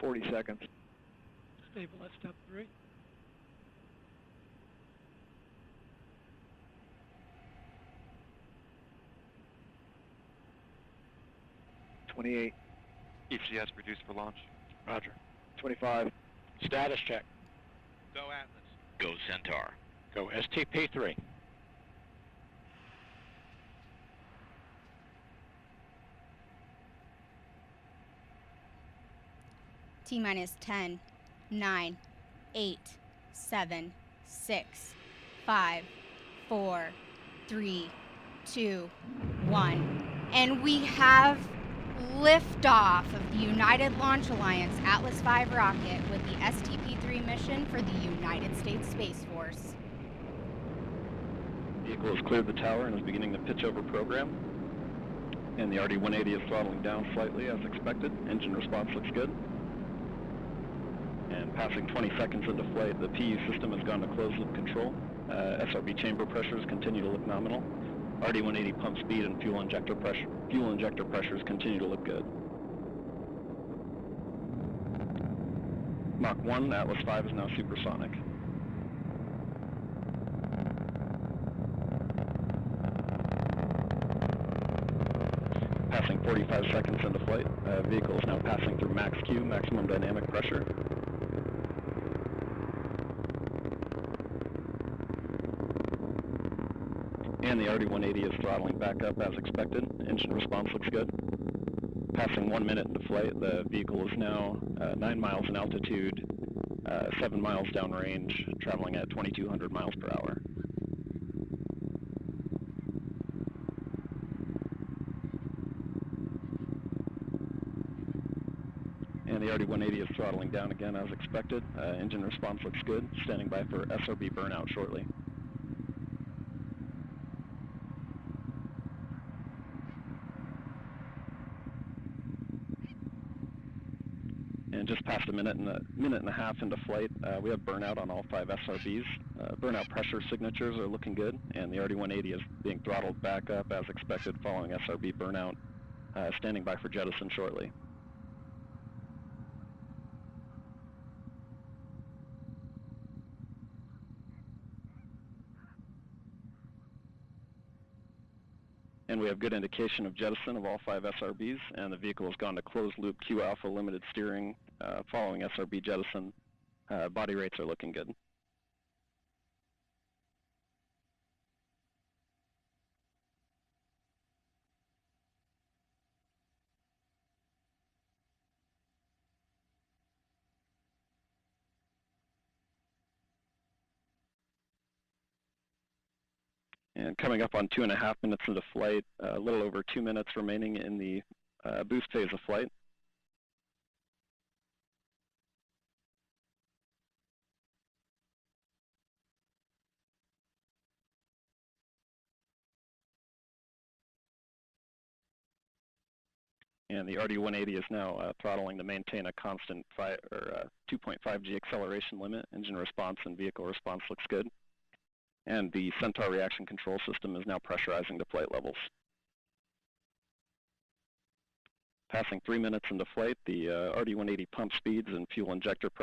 40 seconds. Stable at step 3. $28. ECS reduced for launch. Roger. $25. Status check. Go Atlas. Go Centaur. Go STP-3. T-minus 10, 9, 8, 7, 6, 5, 4, 3, 2, 1. And we have liftoff of the United Launch Alliance Atlas V rocket with the STP-3 mission for the United States Space Force. Vehicle has cleared the tower and is beginning the pitch over program. And the RD-180 is throttling down slightly as expected. Engine response looks good. And passing 20 seconds into flight, the PU system has gone to closed loop control. SRB chamber pressures continue to look nominal. RD-180 pump speed and fuel injector pressures continue to look good. Mach 1, Atlas V is now supersonic. Passing 45 seconds into flight, vehicle is now passing through max Q, maximum dynamic pressure. And the RD-180 is throttling back up as expected. Engine response looks good. Passing 1 minute into flight, the vehicle is now 9 miles in altitude, 7 miles downrange, traveling at 2,200 miles per hour. And the RD-180 is throttling down again as expected. Engine response looks good. Standing by for SRB burnout shortly. And just past a minute and a half into flight, we have burnout on all 5 SRBs. Burnout pressure signatures are looking good, and the RD-180 is being throttled back up as expected following SRB burnout, standing by for jettison shortly. And we have good indication of jettison of all 5 SRBs, and the vehicle has gone to closed loop Q alpha limited steering following SRB jettison. Body rates are looking good. And coming up on 2.5 minutes into flight, a little over 2 minutes remaining in the boost phase of flight. And the RD-180 is now throttling to maintain a constant 2.5G acceleration limit. Engine response and vehicle response looks good. And the Centaur reaction control system is now pressurizing to flight levels. Passing 3 minutes into flight, the RD-180 pump speeds and fuel injector pressure